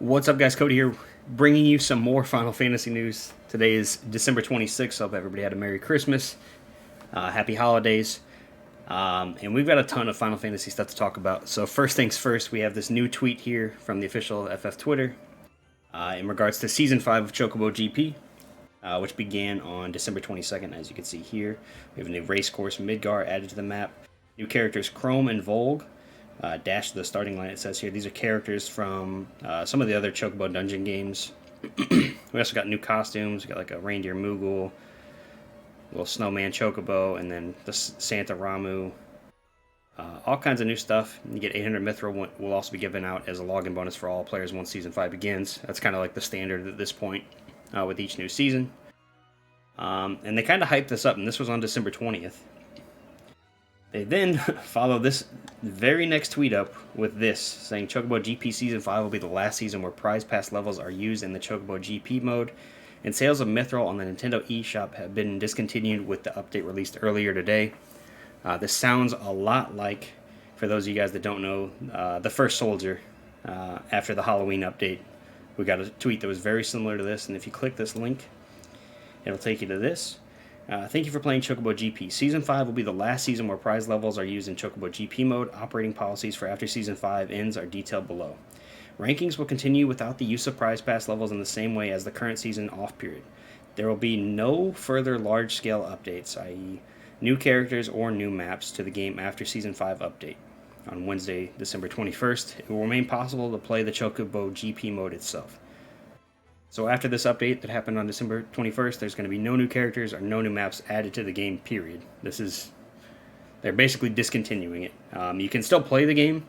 What's up, guys? Cody here, bringing you some more Final Fantasy news. Today is December 26th. Hope everybody had a Merry Christmas, Happy Holidays, and we've got a ton of Final Fantasy stuff to talk about. So first things first, we have this new tweet here from the official FF Twitter in regards to Season 5 of Chocobo GP, which began on December 22nd, as you can see here. We have a new race course, Midgar, added to the map. New characters, Chrome and Volg. Dash the starting line, it says here. These are characters from some of the other Chocobo dungeon games. We also got new costumes. We got like a reindeer Moogle, little snowman Chocobo, and then the Santa Ramu. All kinds of new stuff. You get 800 Mithril will also be given out as a login bonus for all players once Season 5 begins. That's kind of like the standard at this point with each new season. And they kind of hyped this up, and this was on December 20th. They then follow this very next tweet up with this, saying Chocobo GP Season 5 will be the last season where prize pass levels are used in the Chocobo GP mode, and sales of Mithril on the Nintendo eShop have been discontinued with the update released earlier today. This sounds a lot like, for those of you guys that don't know, the First Soldier after the Halloween update. We got a tweet that was very similar to this, and if you click this link, it'll take you to this. Thank you for playing Chocobo GP. Season 5 will be the last season where prize levels are used in Chocobo GP mode. Operating policies for after Season 5 ends are detailed below. Rankings will continue without the use of prize pass levels in the same way as the current season off period. There will be no further large-scale updates, i.e. new characters or new maps to the game after Season 5 update. On Wednesday, December 21st, it will remain possible to play the Chocobo GP mode itself. So after this update that happened on December 21st, there's going to be no new characters or no new maps added to the game, period. They're basically discontinuing it. You can still play the game.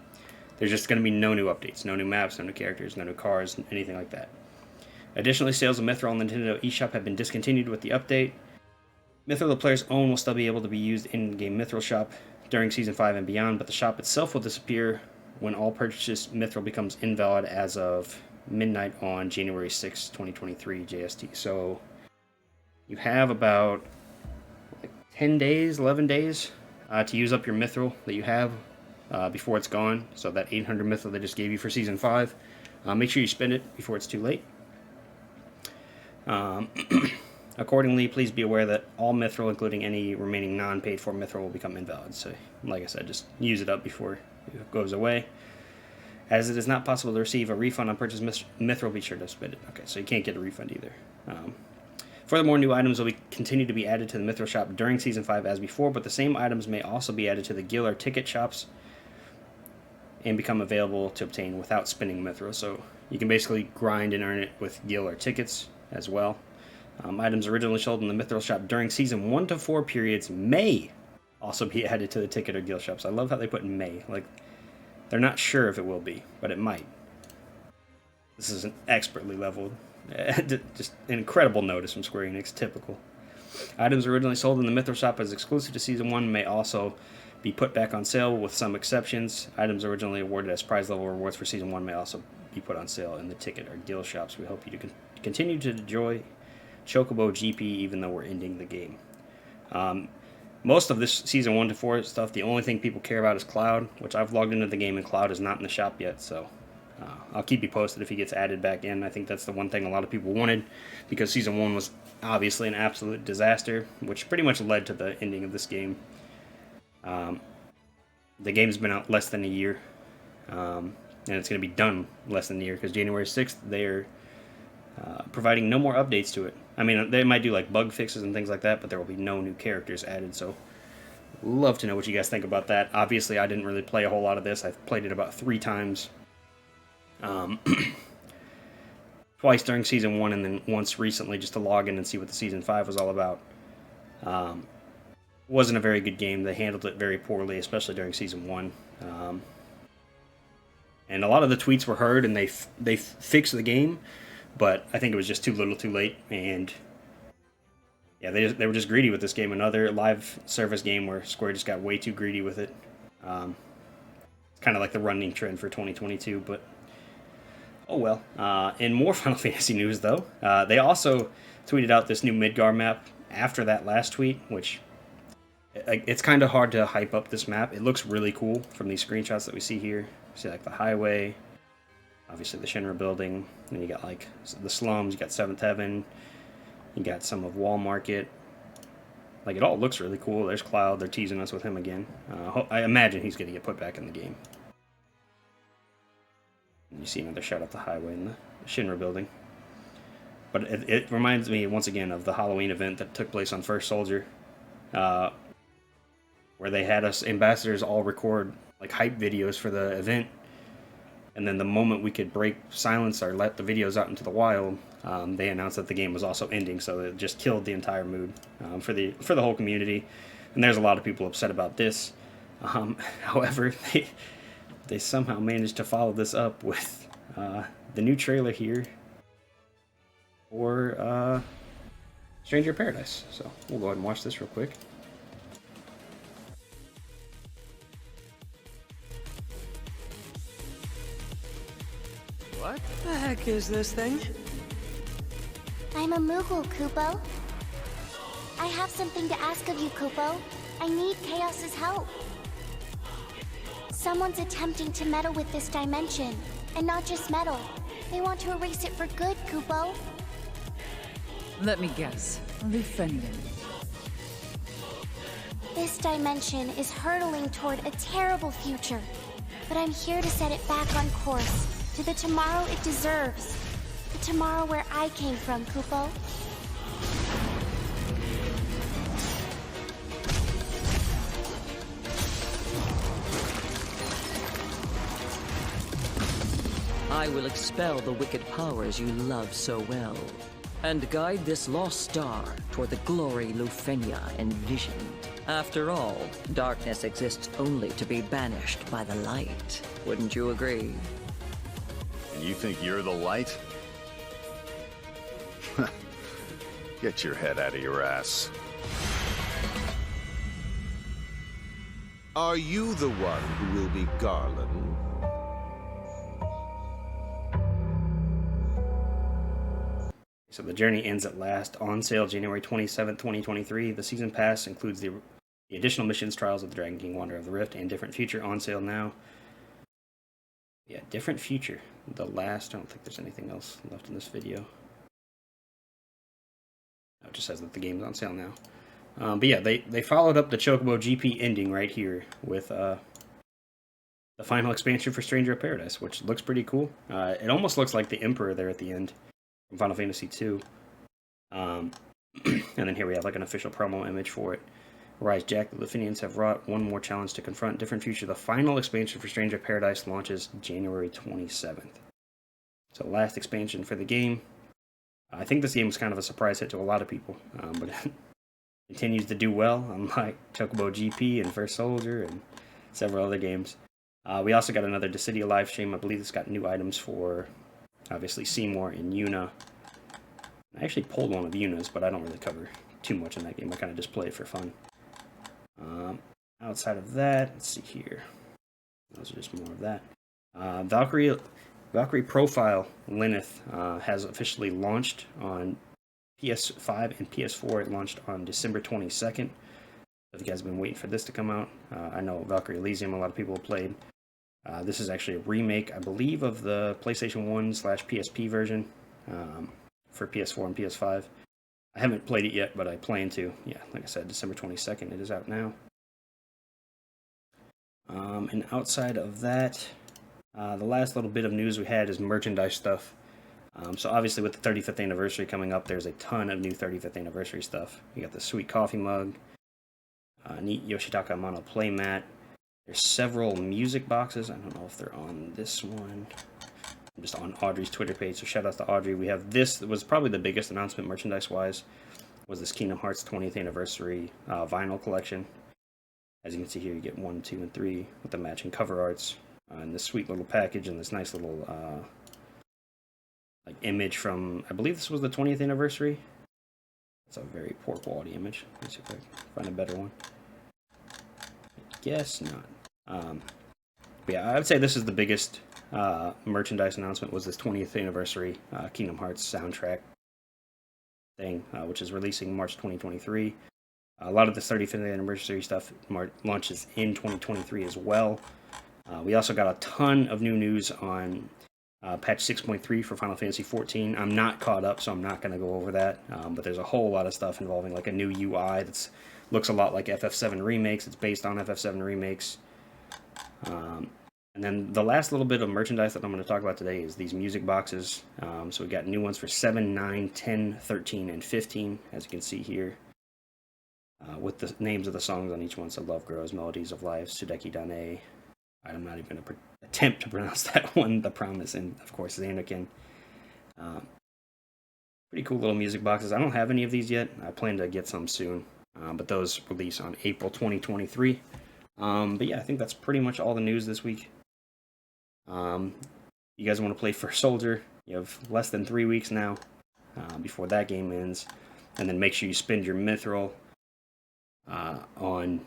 There's just going to be no new updates, no new maps, no new characters, no new cars, anything like that. Additionally, sales of Mithril on the Nintendo eShop have been discontinued with the update. Mithril the player's own will still be able to be used in-game Mithril shop during Season 5 and beyond, but the shop itself will disappear when all purchased Mithril becomes invalid as of midnight on January 6, 2023 JST. So you have about 10 days, 11 days to use up your Mithril that you have before it's gone. So that 800 Mithril they just gave you for Season 5, make sure you spend it before it's too late. Accordingly, please be aware that all Mithril, including any remaining non-paid for Mithril, will become invalid. So like I said, just use it up before it goes away. As it is not possible to receive a refund on purchased Mithril, be sure to spend it. Okay, so you can't get a refund either. Furthermore, new items will continue to be added to the Mithril shop during Season 5 as before, but the same items may also be added to the guild or ticket shops and become available to obtain without spending Mithril. So you can basically grind and earn it with guild or tickets as well. Items originally sold in the Mithril shop during Season 1 to 4 periods may also be added to the ticket or guild shops. I love how they put may. Like, they're not sure if it will be, but it might. This is an expertly leveled, just an incredible notice from Square Enix, typical. Items originally sold in the Mithril shop as exclusive to Season 1 may also be put back on sale with some exceptions. Items originally awarded as prize level rewards for Season 1 may also be put on sale in the ticket or guild shops. We hope you to continue to enjoy Chocobo GP even though we're ending the game. Most of this Season 1 to 4 stuff, the only thing people care about is Cloud, which I've logged into the game and Cloud is not in the shop yet, so I'll keep you posted if he gets added back in. I think that's the one thing a lot of people wanted, because Season 1 was obviously an absolute disaster, which pretty much led to the ending of this game. The game's been out less than a year, and it's going to be done less than a year, because January 6th, they're providing no more updates to it. I mean, they might do like bug fixes and things like that, but there will be no new characters added, so love to know what you guys think about that. Obviously, I didn't really play a whole lot of this. I've played it about 3 times. Twice during Season 1 and then once recently just to log in and see what the Season 5 was all about. Wasn't a very good game. They handled it very poorly, especially during Season 1. And a lot of the tweets were heard and they fixed the game, but I think it was just too little too late, and yeah, they were just greedy with this game. Another live service game where Square just got way too greedy with it. It's kind of like the running trend for 2022, but oh well. In more Final Fantasy news, though, they also tweeted out this new Midgar map after that last tweet, which it's kind of hard to hype up this map. It looks really cool from these screenshots that we see here. See like the highway, Obviously the Shinra building, and you got like the slums, you got 7th Heaven, you got some of Wall Market. Like, it all looks really cool. There's Cloud, they're teasing us with him again. I imagine he's going to get put back in the game. And you see another shot at the highway in the Shinra building. But it reminds me, once again, of the Halloween event that took place on First Soldier, where they had us ambassadors all record like hype videos for the event, and then the moment we could break silence or let the videos out into the wild, they announced that the game was also ending. So it just killed the entire mood for the whole community. And there's a lot of people upset about this. However, they somehow managed to follow this up with the new trailer here for Stranger Paradise. So we'll go ahead and watch this real quick. What the heck is this thing? I'm a Moogle, Kupo. I have something to ask of you, Kupo. I need Chaos's help. Someone's attempting to meddle with this dimension. And not just meddle. They want to erase it for good, Kupo. Let me guess. Lufenian. This dimension is hurtling toward a terrible future. But I'm here to set it back on course to the tomorrow it deserves. The tomorrow where I came from, Kupo. I will expel the wicked powers you love so well, and guide this lost star toward the glory Lufenia envisioned. After all, darkness exists only to be banished by the light. Wouldn't you agree? And you think you're the light? Get your head out of your ass. Are you the one who will be Garland? So the journey ends at last. On sale January 27th, 2023. The season pass includes the additional missions, Trials of the Dragon King, Wanderer of the Rift, and Different Future on sale now. Yeah, Different Future. The last, I don't think there's anything else left in this video. It just says that the game's on sale now. But yeah, they followed up the Chocobo GP ending right here with the final expansion for Stranger of Paradise, which looks pretty cool. It almost looks like the Emperor there at the end from Final Fantasy II. And then here we have like an official promo image for it. Rise Jack, the Lufenians have wrought one more challenge to confront. Different Future. The final expansion for Stranger of Paradise launches January 27th. So last expansion for the game. I think this game was kind of a surprise hit to a lot of people, but it continues to do well, unlike Chocobo GP and First Soldier and several other games. We also got another Dissidia live stream. I believe it's got new items for, obviously, Seymour and Yuna. I actually pulled one of Yuna's, but I don't really cover too much in that game. I kind of just play it for fun. Outside of that, let's see here. Those are just more of that. Valkyrie Profile Lilith has officially launched on PS5 and PS4. It launched on December 22nd. If you guys have been waiting for this to come out, I know Valkyrie Elysium, a lot of people have played. This is actually a remake, I believe, of the PlayStation 1/PSP version for PS4 and PS5. I haven't played it yet, but I plan to. Yeah, like I said, December 22nd, it is out now. And outside of that, the last little bit of news we had is merchandise stuff. So obviously with the 35th anniversary coming up, there's a ton of new 35th anniversary stuff. You got the sweet coffee mug, neat Yoshitaka Amano playmat. There's several music boxes. I don't know if they're on this one. I'm just on Audrey's Twitter page, so shout out to Audrey. We have this, that was probably the biggest announcement merchandise-wise, was this Kingdom Hearts 20th anniversary vinyl collection. As you can see here, you get 1, 2, and 3 with the matching cover arts. And this sweet little package and this nice little like image from, I believe this was the 20th anniversary. It's a very poor quality image. Let's see if I can find a better one. I guess not. But yeah, I would say this is the biggest merchandise announcement, was this 20th anniversary Kingdom Hearts soundtrack thing, which is releasing March 2023. A lot of the 35th anniversary stuff launches in 2023 as well. We also got a ton of new news on patch 6.3 for Final Fantasy 14. I'm not caught up, so I'm not going to go over that. But there's a whole lot of stuff involving like a new UI that looks a lot like FF7 remakes. It's based on FF7 remakes. And then the last little bit of merchandise that I'm going to talk about today is these music boxes. So we got new ones for 7, 9, 10, 13, and 15, as you can see here. With the names of the songs on each one. So Love Grows, Melodies of Life, Sudeki Dane. I'm not even going to attempt to pronounce that one, The Promise, and of course Anakin. Pretty cool little music boxes. I don't have any of these yet. I plan to get some soon. But those release on April 2023. But yeah, I think that's pretty much all the news this week. You guys want to play First Soldier? You have less than 3 weeks now before that game ends. And then make sure you spend your mithril on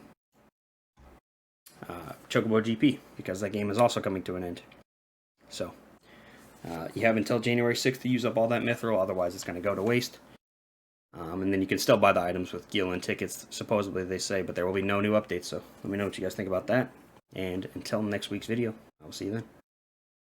Chocobo GP, because that game is also coming to an end. So, you have until January 6th to use up all that mithril, otherwise it's going to go to waste. And then you can still buy the items with Gillen tickets, supposedly they say, but there will be no new updates, so let me know what you guys think about that. And until next week's video, I will see you then.